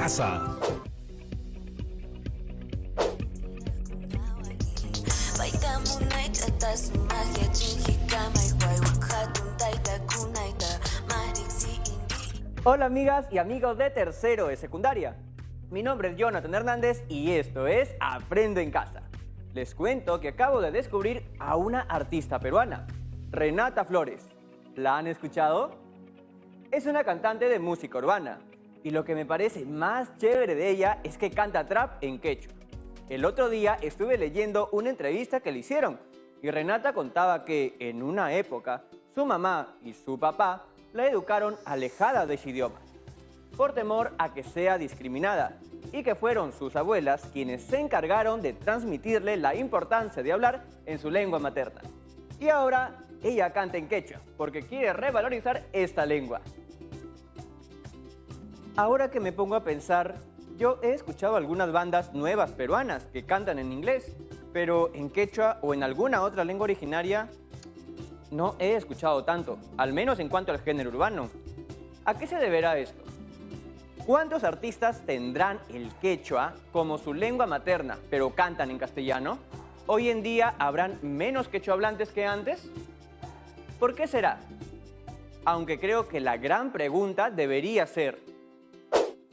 casa. Hola amigas y amigos de tercero de secundaria. Mi nombre es Jonathan Hernández y esto es Aprende en Casa. Les cuento que acabo de descubrir a una artista peruana, Renata Flores. ¿La han escuchado? Es una cantante de música urbana y lo que me parece más chévere de ella es que canta trap en quechua. El otro día estuve leyendo una entrevista que le hicieron y Renata contaba que en una época su mamá y su papá la educaron alejada de ese idioma, por temor a que sea discriminada, y que fueron sus abuelas quienes se encargaron de transmitirle la importancia de hablar en su lengua materna. Y ahora ella canta en quechua, porque quiere revalorizar esta lengua. Ahora que me pongo a pensar, yo he escuchado algunas bandas nuevas peruanas que cantan en inglés, pero en quechua o en alguna otra lengua originaria no he escuchado tanto, al menos en cuanto al género urbano. ¿A qué se deberá esto? ¿Cuántos artistas tendrán el quechua como su lengua materna, pero cantan en castellano? ¿Hoy en día habrán menos quechohablantes que antes? ¿Por qué será? Aunque creo que la gran pregunta debería ser: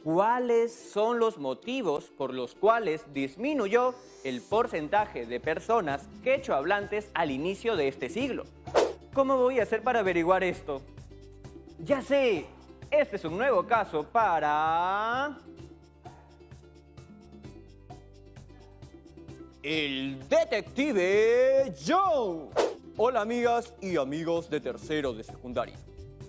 ¿cuáles son los motivos por los cuales disminuyó el porcentaje de personas quechohablantes al inicio de este siglo? ¿Cómo voy a hacer para averiguar esto? ¡Ya sé! Este es un nuevo caso para... ¡El Detective Joe! Hola amigas y amigos de tercero de secundaria.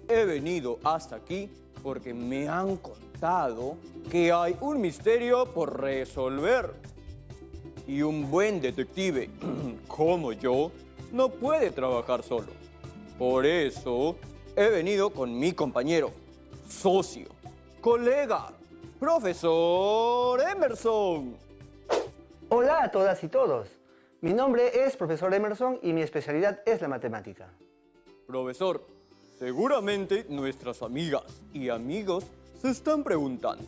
He venido hasta aquí porque me han contado que hay un misterio por resolver. Y un buen detective, como yo, no puede trabajar solo. Por eso he venido con mi compañero, socio, colega, profesor Emerson. Hola a todas y todos. Mi nombre es profesor Emerson y mi especialidad es la matemática. Profesor, seguramente nuestras amigas y amigos se están preguntando: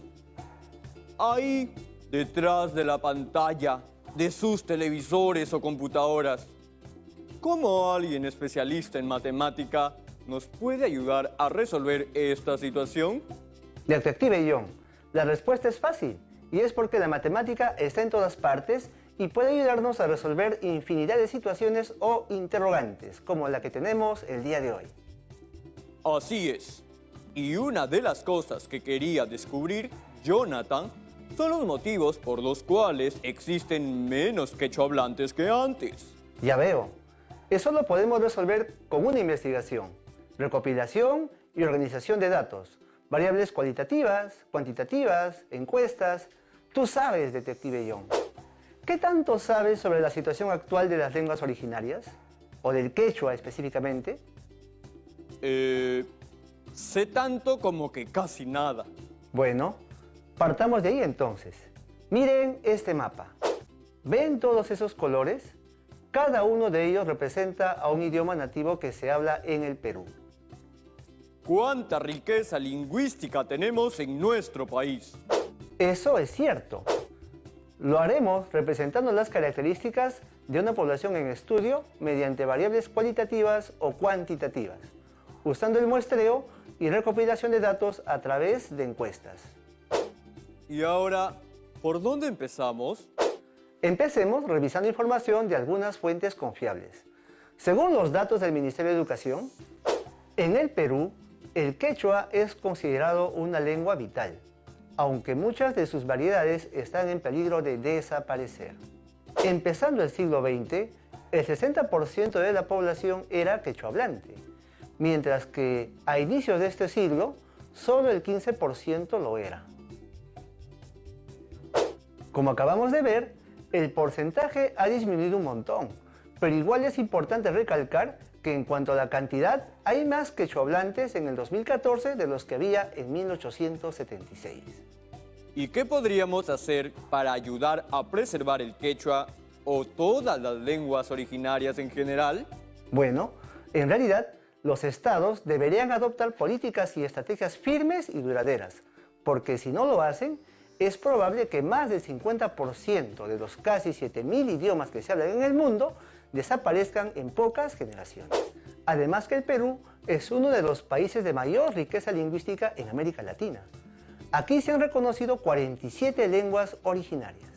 ahí, detrás de la pantalla de sus televisores o computadoras, ¿cómo alguien especialista en matemática nos puede ayudar a resolver esta situación? Detective John, la respuesta es fácil y es porque la matemática está en todas partes y puede ayudarnos a resolver infinidad de situaciones o interrogantes como la que tenemos el día de hoy. Así es. Y una de las cosas que quería descubrir Jonathan son los motivos por los cuales existen menos quechohablantes que antes. Ya veo. Eso lo podemos resolver con una investigación, recopilación y organización de datos, variables cualitativas, cuantitativas, encuestas. Tú sabes, Detective John. ¿Qué tanto sabes sobre la situación actual de las lenguas originarias? ¿O del quechua específicamente? Sé tanto como que casi nada. Bueno, partamos de ahí entonces. Miren este mapa. ¿Ven todos esos colores? Cada uno de ellos representa a un idioma nativo que se habla en el Perú. ¡Cuánta riqueza lingüística tenemos en nuestro país! Eso es cierto. Lo haremos representando las características de una población en estudio mediante variables cualitativas o cuantitativas, usando el muestreo y recopilación de datos a través de encuestas. Y ahora, ¿por dónde empezamos? Empecemos revisando información de algunas fuentes confiables. Según los datos del Ministerio de Educación, en el Perú, el quechua es considerado una lengua vital, aunque muchas de sus variedades están en peligro de desaparecer. Empezando el siglo XX, el 60% de la población era quechohablante, mientras que a inicios de este siglo, solo el 15% lo era. Como acabamos de ver, el porcentaje ha disminuido un montón, pero igual es importante recalcar que en cuanto a la cantidad, hay más quechohablantes en el 2014 de los que había en 1876. ¿Y qué podríamos hacer para ayudar a preservar el quechua o todas las lenguas originarias en general? Bueno, en realidad, los estados deberían adoptar políticas y estrategias firmes y duraderas, porque si no lo hacen, es probable que más del 50% de los casi 7.000 idiomas que se hablan en el mundo desaparezcan en pocas generaciones. Además que el Perú es uno de los países de mayor riqueza lingüística en América Latina. Aquí se han reconocido 47 lenguas originarias.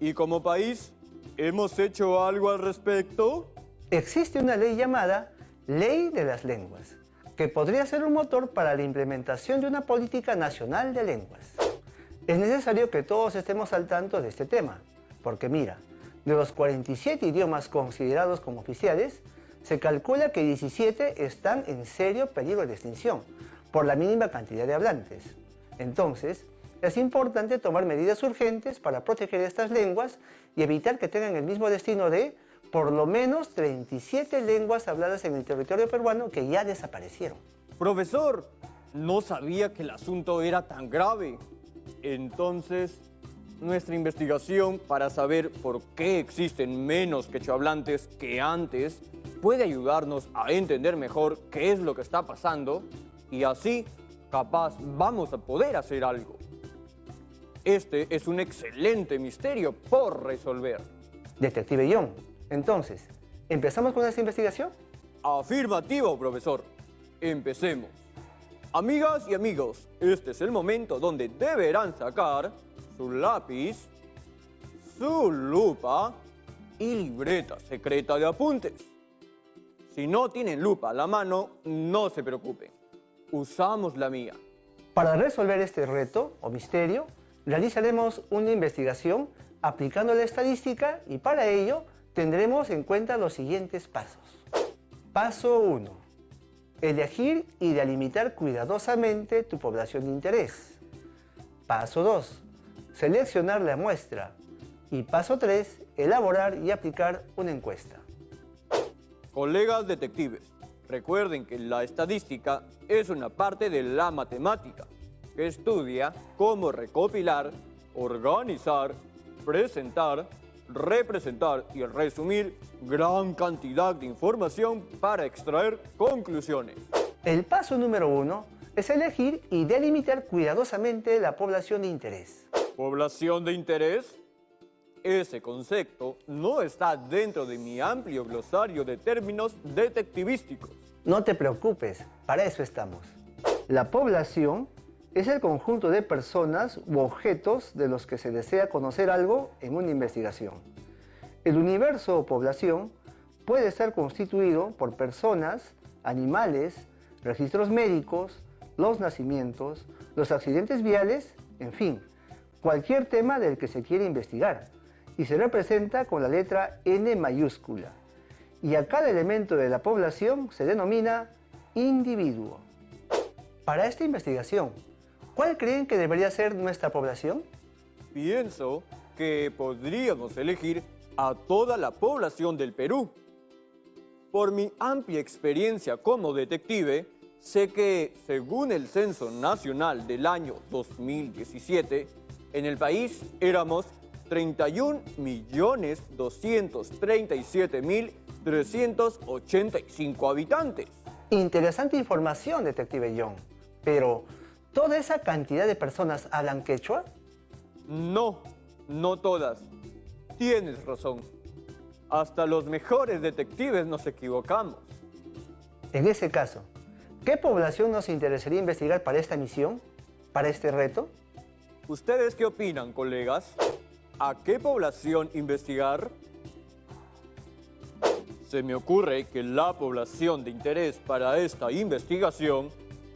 ¿Y como país, hemos hecho algo al respecto? Existe una ley llamada Ley de las Lenguas, que podría ser un motor para la implementación de una política nacional de lenguas. Es necesario que todos estemos al tanto de este tema, porque mira, de los 47 idiomas considerados como oficiales, se calcula que 17 están en serio peligro de extinción, por la mínima cantidad de hablantes. Entonces, es importante tomar medidas urgentes para proteger estas lenguas y evitar que tengan el mismo destino de, por lo menos, 37 lenguas habladas en el territorio peruano que ya desaparecieron. Profesor, no sabía que el asunto era tan grave. Entonces, nuestra investigación para saber por qué existen menos quechohablantes que antes puede ayudarnos a entender mejor qué es lo que está pasando y así, capaz, vamos a poder hacer algo. Este es un excelente misterio por resolver. Detective John, entonces, ¿empezamos con esta investigación? Afirmativo, profesor. Empecemos. Amigas y amigos, este es el momento donde deberán sacar su lápiz, su lupa y libreta secreta de apuntes. Si no tienen lupa a la mano, no se preocupen. Usamos la mía. Para resolver este reto o misterio, realizaremos una investigación aplicando la estadística y para ello tendremos en cuenta los siguientes pasos. Paso 1. Elegir y delimitar cuidadosamente tu población de interés. Paso 2. Seleccionar la muestra. Y paso 3. Elaborar y aplicar una encuesta. Colegas detectives, recuerden que la estadística es una parte de la matemática que estudia cómo recopilar, organizar, presentar, representar y resumir gran cantidad de información para extraer conclusiones. El paso número 1 es elegir y delimitar cuidadosamente la población de interés. ¿Población de interés? Ese concepto no está dentro de mi amplio glosario de términos detectivísticos. No te preocupes, para eso estamos. La población es el conjunto de personas u objetos de los que se desea conocer algo en una investigación. El universo o población puede estar constituido por personas, animales, registros médicos, los nacimientos, los accidentes viales, en fin, cualquier tema del que se quiere investigar, y se representa con la letra N mayúscula. Y a cada elemento de la población se denomina individuo. Para esta investigación, ¿cuál creen que debería ser nuestra población? Pienso que podríamos elegir a toda la población del Perú. Por mi amplia experiencia como detective, sé que, según el Censo Nacional del año 2017, en el país éramos 31.237.385 habitantes. Interesante información, detective John. Pero, ¿toda esa cantidad de personas hablan quechua? No, no todas. Tienes razón. Hasta los mejores detectives nos equivocamos. En ese caso, ¿qué población nos interesaría investigar para esta misión? ¿Para este reto? ¿Ustedes qué opinan, colegas? ¿A qué población investigar? Se me ocurre que la población de interés para esta investigación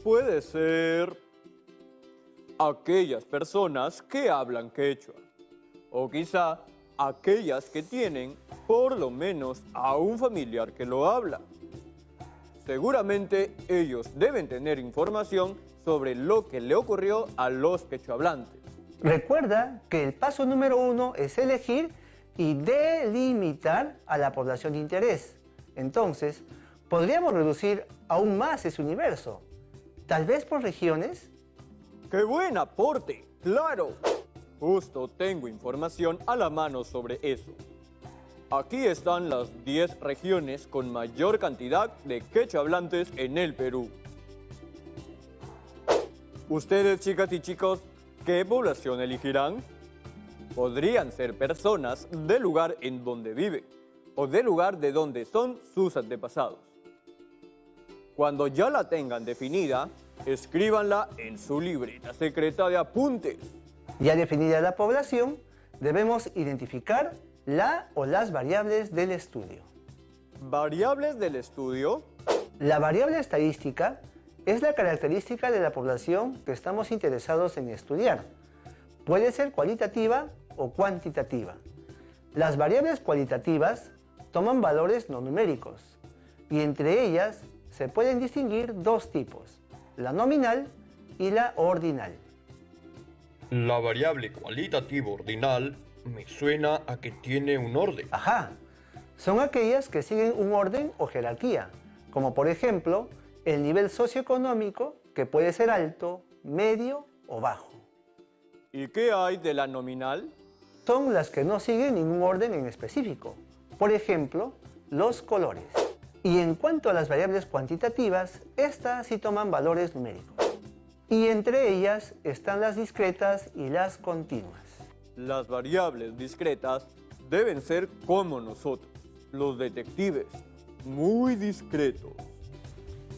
puede ser aquellas personas que hablan quechua, o quizá aquellas que tienen por lo menos a un familiar que lo habla. Seguramente ellos deben tener información sobre lo que le ocurrió a los quechohablantes. Recuerda que el paso número 1 es elegir y delimitar a la población de interés. Entonces, podríamos reducir aún más ese universo. Tal vez por regiones. ¡Qué buen aporte! ¡Claro! Justo tengo información a la mano sobre eso. Aquí están las 10 regiones con mayor cantidad de quechohablantes en el Perú. Ustedes, chicas y chicos, ¿Qué población elegirán? Podrían ser personas del lugar en donde viven o del lugar de donde son sus antepasados. Cuando ya la tengan definida, escríbanla en su libreta secreta de apuntes. Ya definida la población, debemos identificar la o las variables del estudio. ¿Variables del estudio? La variable estadística es la característica de la población que estamos interesados en estudiar. Puede ser cualitativa o cuantitativa. Las variables cualitativas toman valores no numéricos y entre ellas se pueden distinguir dos tipos, la nominal y la ordinal. La variable cualitativa ordinal me suena a que tiene un orden. Ajá, son aquellas que siguen un orden o jerarquía, como por ejemplo el nivel socioeconómico, que puede ser alto, medio o bajo. ¿Y qué hay de la nominal? Son las que no siguen ningún orden en específico, por ejemplo, los colores. Y en cuanto a las variables cuantitativas, estas sí toman valores numéricos. Y entre ellas están las discretas y las continuas. Las variables discretas deben ser como nosotros, los detectives, muy discretos.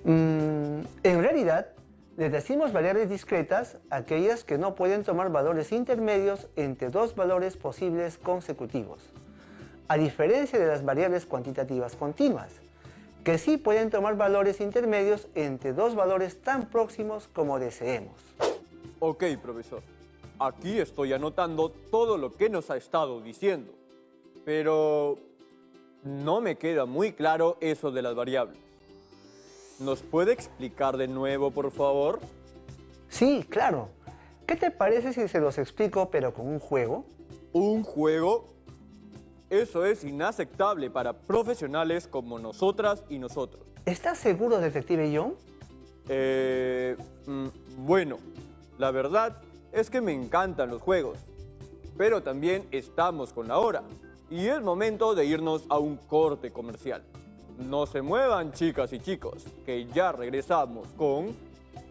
En realidad, les decimos variables discretas a aquellas que no pueden tomar valores intermedios entre dos valores posibles consecutivos, a diferencia de las variables cuantitativas continuas, que sí pueden tomar valores intermedios entre dos valores tan próximos como deseemos. Ok, profesor. Aquí estoy anotando todo lo que nos ha estado diciendo, pero no me queda muy claro eso de las variables. ¿Nos puede explicar de nuevo, por favor? Sí, claro. ¿Qué te parece si se los explico pero con un juego? ¿Un juego? Eso es inaceptable para profesionales como nosotras y nosotros. ¿Estás seguro, detective John? Bueno, la verdad es que me encantan los juegos, pero también estamos con la hora y es momento de irnos a un corte comercial. No se muevan, chicas y chicos, que ya regresamos con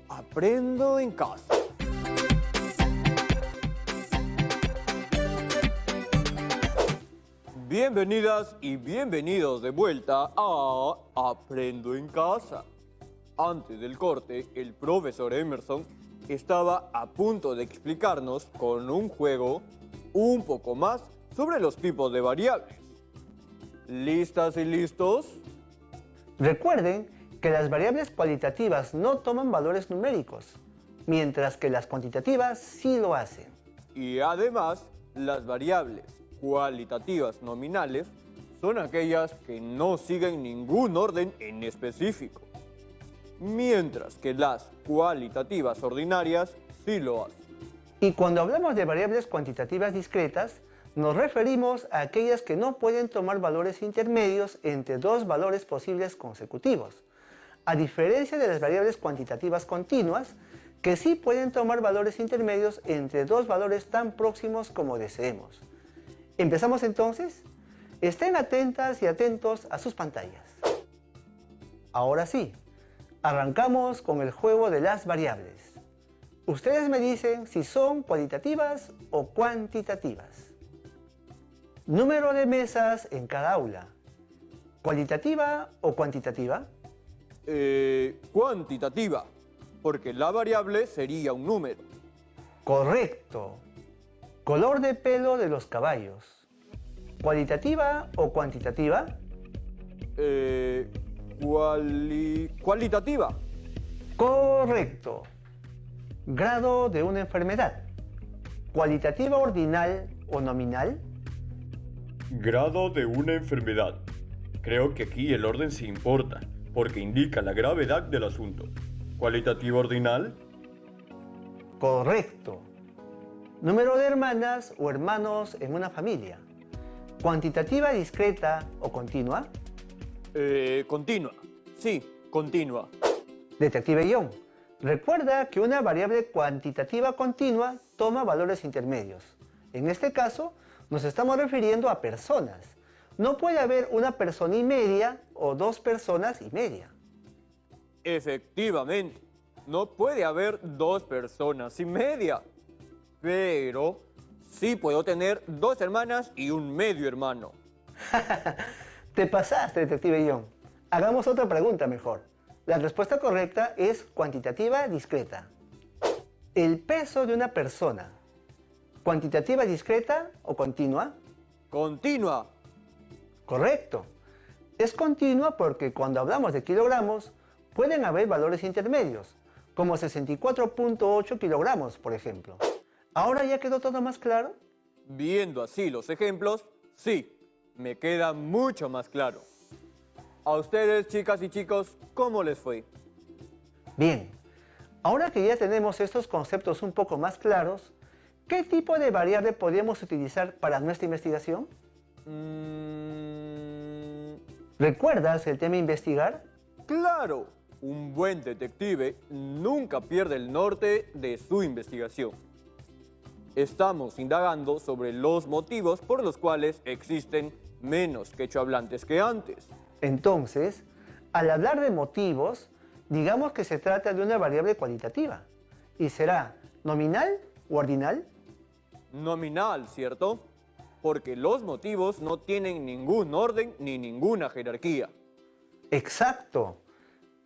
Aprendo en Casa. Bienvenidas y bienvenidos de vuelta a Aprendo en Casa. Antes del corte, el profesor Emerson estaba a punto de explicarnos con un juego un poco más sobre los tipos de variables. ¿Listas y listos? Recuerden que las variables cualitativas no toman valores numéricos, mientras que las cuantitativas sí lo hacen. Y además, las variables cualitativas nominales son aquellas que no siguen ningún orden en específico, mientras que las cualitativas ordinarias sí lo hacen. Y cuando hablamos de variables cuantitativas discretas, nos referimos a aquellas que no pueden tomar valores intermedios entre dos valores posibles consecutivos, a diferencia de las variables cuantitativas continuas, que sí pueden tomar valores intermedios entre dos valores tan próximos como deseemos. ¿Empezamos entonces? Estén atentas y atentos a sus pantallas. Ahora sí, arrancamos con el juego de las variables. Ustedes me dicen si son cualitativas o cuantitativas. Número de mesas en cada aula. ¿Cualitativa o cuantitativa? Cuantitativa, porque la variable sería un número. Correcto. Color de pelo de los caballos. ¿Cualitativa o cuantitativa? Cualitativa. Correcto. Grado de una enfermedad. ¿Cualitativa ordinal o nominal? Grado de una enfermedad. Creo que aquí el orden sí importa, porque indica la gravedad del asunto. ¿Cualitativa ordinal? Correcto. Número de hermanas o hermanos en una familia. ¿Cuantitativa discreta o continua? Continua. Sí, continua. Detective John, recuerda que una variable cuantitativa continua toma valores intermedios. En este caso, nos estamos refiriendo a personas. No puede haber una persona y media o dos personas y media. Efectivamente, no puede haber dos personas y media. Pero sí puedo tener 2 hermanas y un medio hermano. Te pasaste, detective John. Hagamos otra pregunta mejor. La respuesta correcta es cuantitativa discreta. El peso de una persona, ¿cuantitativa discreta o continua? Continua. Correcto. Es continua porque cuando hablamos de kilogramos, pueden haber valores intermedios, como 64.8 kilogramos, por ejemplo. ¿Ahora ya quedó todo más claro? Viendo así los ejemplos, sí, me queda mucho más claro. A ustedes, chicas y chicos, ¿cómo les fue? Bien, ahora que ya tenemos estos conceptos un poco más claros, ¿qué tipo de variable podríamos utilizar para nuestra investigación? ¿Recuerdas el tema investigar? Claro, un buen detective nunca pierde el norte de su investigación. Estamos indagando sobre los motivos por los cuales existen menos quechohablantes que antes. Entonces, al hablar de motivos, digamos que se trata de una variable cualitativa. ¿Y será nominal o ordinal? Nominal, ¿cierto? Porque los motivos no tienen ningún orden ni ninguna jerarquía. Exacto.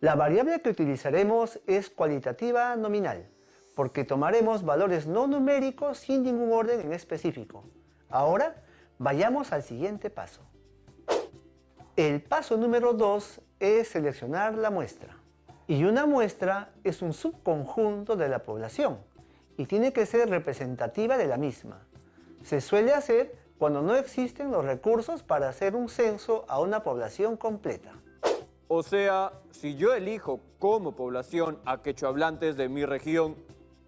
La variable que utilizaremos es cualitativa nominal, porque tomaremos valores no numéricos sin ningún orden en específico. Ahora, vayamos al siguiente paso. El paso número 2 es seleccionar la muestra. Y una muestra es un subconjunto de la población y tiene que ser representativa de la misma. Se suele hacer cuando no existen los recursos para hacer un censo a una población completa. O sea, si yo elijo como población a quechohablantes de mi región,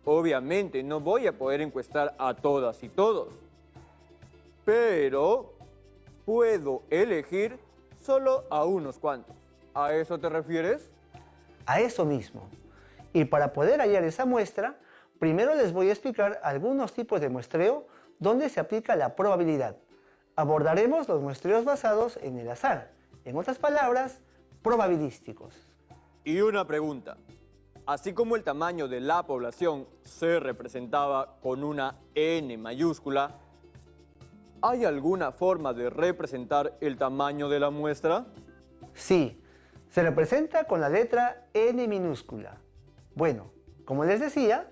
obviamente no voy a poder encuestar a todas y todos. Pero puedo elegir solo a unos cuantos. ¿A eso te refieres? A eso mismo. Y para poder hallar esa muestra, primero les voy a explicar algunos tipos de muestreo donde se aplica la probabilidad. Abordaremos los muestreos basados en el azar, en otras palabras, probabilísticos. Y una pregunta. Así como el tamaño de la población se representaba con una N mayúscula, ¿hay alguna forma de representar el tamaño de la muestra? Sí, se representa con la letra N minúscula. Bueno, como les decía,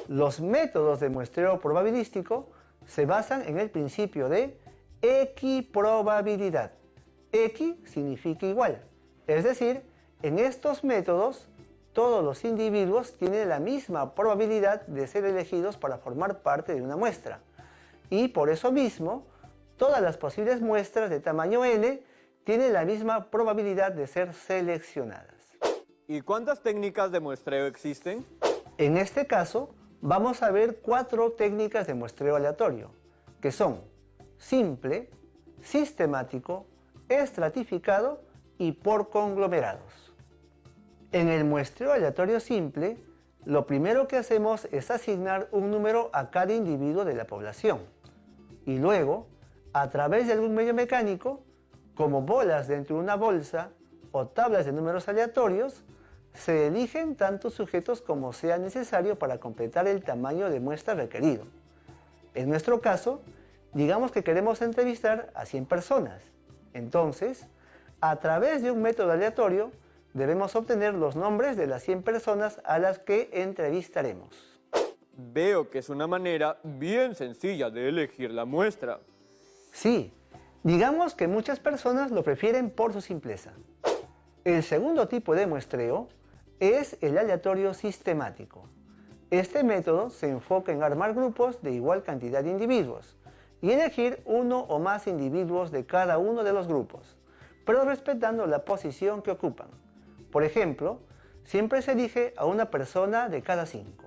los métodos de muestreo probabilístico se basan en el principio de equiprobabilidad. Equi significa igual, es decir, en estos métodos todos los individuos tienen la misma probabilidad de ser elegidos para formar parte de una muestra. Y por eso mismo, todas las posibles muestras de tamaño n tienen la misma probabilidad de ser seleccionadas. ¿Y cuántas técnicas de muestreo existen? En este caso, vamos a ver 4 técnicas de muestreo aleatorio, que son simple, sistemático, estratificado y por conglomerados. En el muestreo aleatorio simple, lo primero que hacemos es asignar un número a cada individuo de la población. Y luego, a través de algún medio mecánico, como bolas dentro de una bolsa o tablas de números aleatorios, se eligen tantos sujetos como sea necesario para completar el tamaño de muestra requerido. En nuestro caso, digamos que queremos entrevistar a 100 personas. Entonces, a través de un método aleatorio, debemos obtener los nombres de las 100 personas a las que entrevistaremos. Veo que es una manera bien sencilla de elegir la muestra. Sí, digamos que muchas personas lo prefieren por su simpleza. El segundo tipo de muestreo es el aleatorio sistemático. Este método se enfoca en armar grupos de igual cantidad de individuos y elegir uno o más individuos de cada uno de los grupos, pero respetando la posición que ocupan. Por ejemplo, siempre se elige a una persona de cada 5.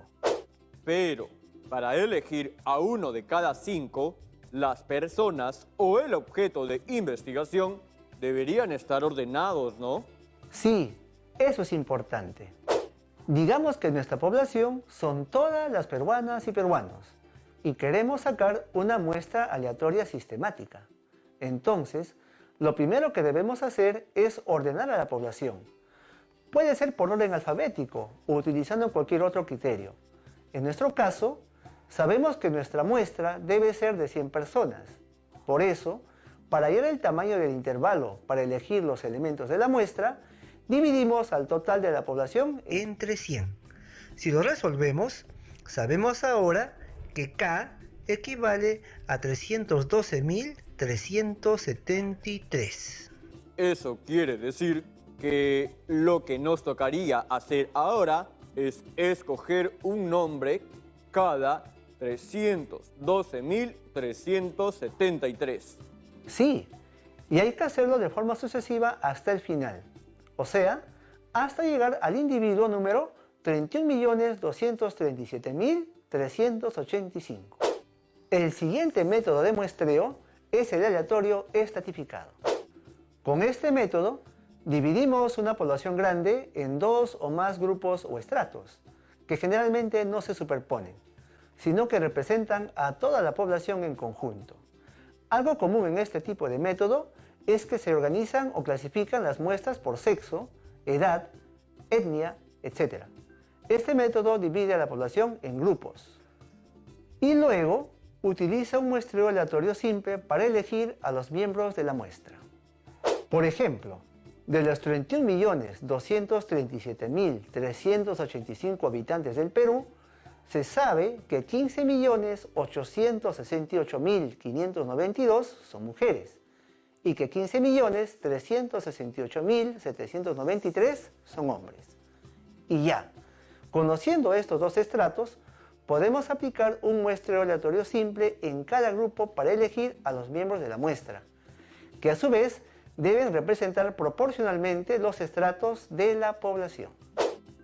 Pero, para elegir a uno de cada 5, las personas o el objeto de investigación deberían estar ordenados, ¿no? Sí, eso es importante. Digamos que nuestra población son todas las peruanas y peruanos y queremos sacar una muestra aleatoria sistemática. Entonces, lo primero que debemos hacer es ordenar a la población. Puede ser por orden alfabético o utilizando cualquier otro criterio. En nuestro caso, sabemos que nuestra muestra debe ser de 100 personas. Por eso, para hallar el tamaño del intervalo para elegir los elementos de la muestra, dividimos al total de la población entre 100. Si lo resolvemos, sabemos ahora que K equivale a 312.373. Eso quiere decir que lo que nos tocaría hacer ahora es escoger un nombre cada 312.373. Sí, y hay que hacerlo de forma sucesiva hasta el final, o sea, hasta llegar al individuo número 31.237.385. El siguiente método de muestreo es el aleatorio estratificado. Con este método, dividimos una población grande en dos o más grupos o estratos, que generalmente no se superponen, sino que representan a toda la población en conjunto. Algo común en este tipo de método es que se organizan o clasifican las muestras por sexo, edad, etnia, etc. Este método divide a la población en grupos. Y luego utiliza un muestreo aleatorio simple para elegir a los miembros de la muestra. Por ejemplo, de los 31.237.385 habitantes del Perú, se sabe que 15.868.592 son mujeres y que 15.368.793 son hombres. Y ya, conociendo estos dos estratos, podemos aplicar un muestreo aleatorio simple en cada grupo para elegir a los miembros de la muestra, que a su vez deben representar proporcionalmente los estratos de la población.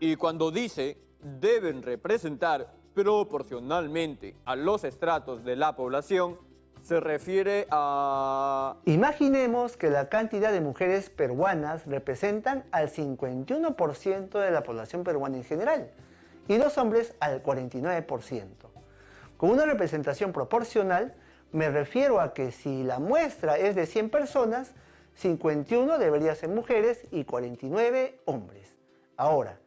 Y cuando dice deben representar proporcionalmente a los estratos de la población, se refiere a... Imaginemos que la cantidad de mujeres peruanas representan al 51% de la población peruana en general y los hombres al 49%. Con una representación proporcional me refiero a que si la muestra es de 100 personas, 51 debería ser mujeres y 49 hombres. Ahora,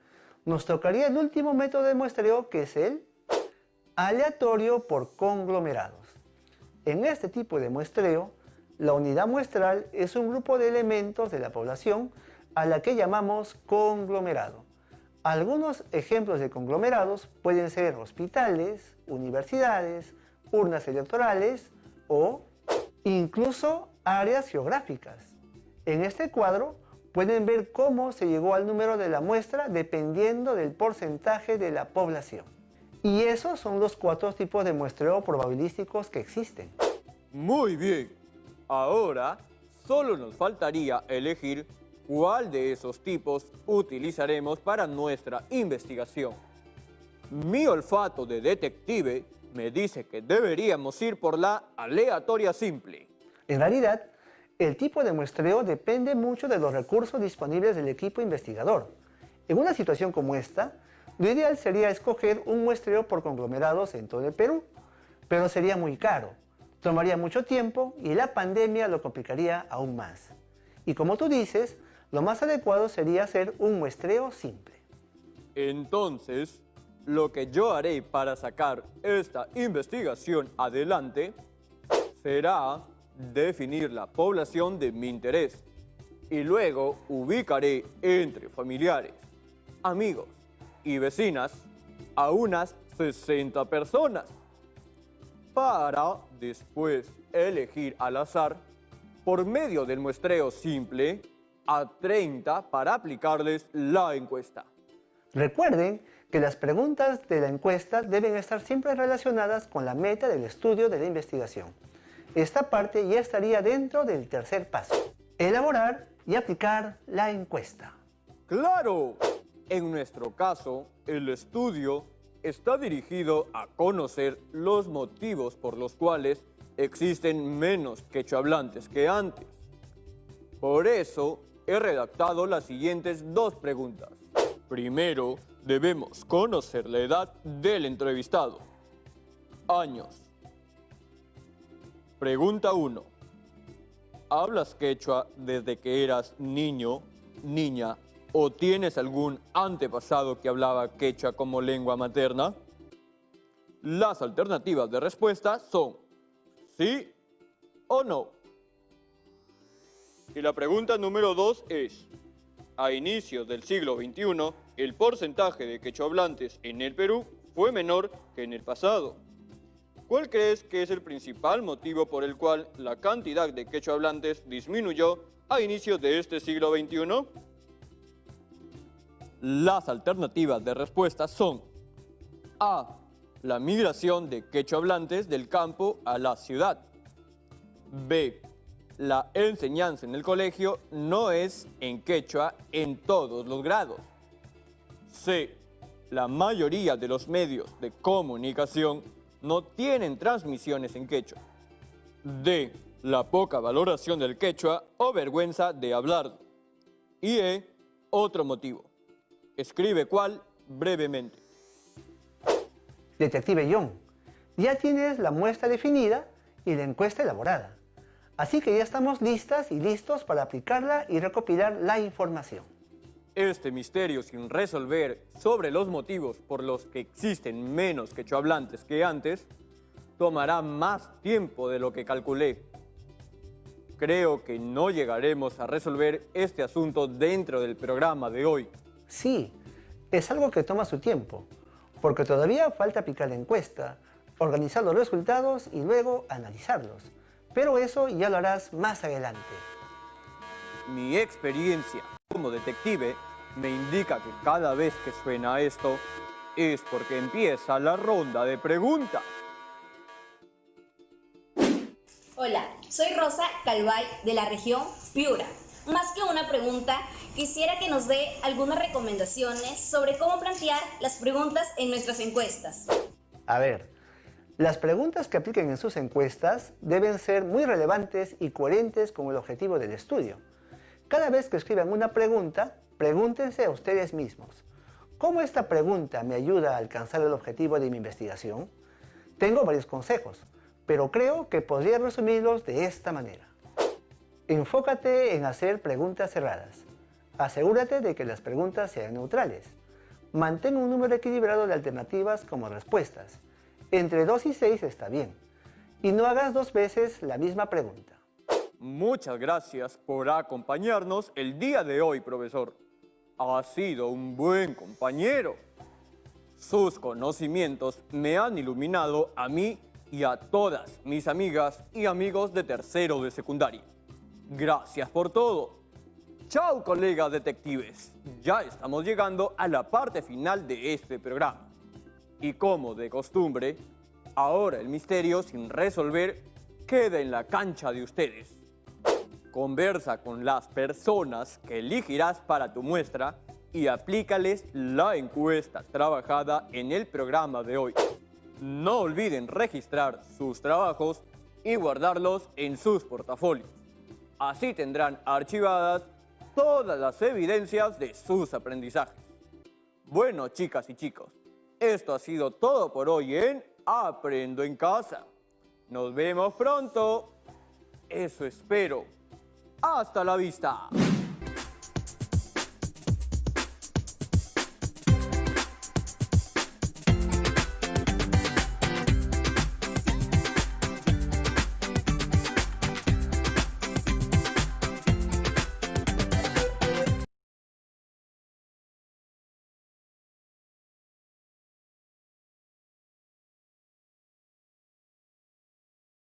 nos tocaría el último método de muestreo, que es el aleatorio por conglomerados. En este tipo de muestreo, la unidad muestral es un grupo de elementos de la población a la que llamamos conglomerado. Algunos ejemplos de conglomerados pueden ser hospitales, universidades, urnas electorales o incluso áreas geográficas. En este cuadro pueden ver cómo se llegó al número de la muestra dependiendo del porcentaje de la población. Y esos son los 4 tipos de muestreo probabilísticos que existen. Muy bien. Ahora solo nos faltaría elegir cuál de esos tipos utilizaremos para nuestra investigación. Mi olfato de detective me dice que deberíamos ir por la aleatoria simple. En realidad, el tipo de muestreo depende mucho de los recursos disponibles del equipo investigador. En una situación como esta, lo ideal sería escoger un muestreo por conglomerados en todo el Perú, pero sería muy caro, tomaría mucho tiempo y la pandemia lo complicaría aún más. Y como tú dices, lo más adecuado sería hacer un muestreo simple. Entonces, lo que yo haré para sacar esta investigación adelante será definir la población de mi interés y luego ubicaré entre familiares, amigos y vecinas a unas 60 personas para después elegir al azar por medio del muestreo simple a 30 para aplicarles la encuesta. Recuerden que las preguntas de la encuesta deben estar siempre relacionadas con la meta del estudio de la investigación. Esta parte ya estaría dentro del tercer paso: elaborar y aplicar la encuesta. ¡Claro! En nuestro caso, el estudio está dirigido a conocer los motivos por los cuales existen menos quechohablantes que antes. Por eso, he redactado las siguientes 2 preguntas. Primero, debemos conocer la edad del entrevistado. Años. Pregunta 1. ¿Hablas quechua desde que eras niño, niña o tienes algún antepasado que hablaba quechua como lengua materna? Las alternativas de respuesta son sí o no. Y la pregunta número 2 es, a inicios del siglo XXI, el porcentaje de quechohablantes en el Perú fue menor que en el pasado. ¿Cuál crees que es el principal motivo por el cual la cantidad de quechohablantes disminuyó a inicios de este siglo XXI? Las alternativas de respuesta son A. La migración de quechohablantes del campo a la ciudad. B. La enseñanza en el colegio no es en quechua en todos los grados. C. La mayoría de los medios de comunicación no tienen transmisiones en quechua. D. La poca valoración del quechua o vergüenza de hablarlo. Y E. Otro motivo. Escribe cuál brevemente. Detective John, ya tienes la muestra definida y la encuesta elaborada. Así que ya estamos listas y listos para aplicarla y recopilar la información. Este misterio sin resolver sobre los motivos por los que existen menos quechohablantes que antes tomará más tiempo de lo que calculé. Creo que no llegaremos a resolver este asunto dentro del programa de hoy. Sí, es algo que toma su tiempo, porque todavía falta aplicar la encuesta, organizar los resultados y luego analizarlos. Pero eso ya lo harás más adelante. Mi experiencia como detective me indica que cada vez que suena esto es porque empieza la ronda de preguntas. Hola, soy Rosa Calvay de la región Piura. Más que una pregunta, quisiera que nos dé algunas recomendaciones sobre cómo plantear las preguntas en nuestras encuestas. A ver, las preguntas que apliquen en sus encuestas deben ser muy relevantes y coherentes con el objetivo del estudio. Cada vez que escriban una pregunta, pregúntense a ustedes mismos, ¿cómo esta pregunta me ayuda a alcanzar el objetivo de mi investigación? Tengo varios consejos, pero creo que podría resumirlos de esta manera. Enfócate en hacer preguntas cerradas. Asegúrate de que las preguntas sean neutrales. Mantén un número equilibrado de alternativas como respuestas. Entre 2 y 6 está bien. Y no hagas 2 veces la misma pregunta. Muchas gracias por acompañarnos el día de hoy, profesor. Ha sido un buen compañero. Sus conocimientos me han iluminado a mí y a todas mis amigas y amigos de tercero de secundaria. Gracias por todo. Chao, colegas detectives. Ya estamos llegando a la parte final de este programa. Y como de costumbre, ahora el misterio sin resolver queda en la cancha de ustedes. Conversa con las personas que elegirás para tu muestra y aplícales la encuesta trabajada en el programa de hoy. No olviden registrar sus trabajos y guardarlos en sus portafolios. Así tendrán archivadas todas las evidencias de sus aprendizajes. Bueno, chicas y chicos, esto ha sido todo por hoy en Aprendo en Casa. Nos vemos pronto. Eso espero. ¡Hasta la vista!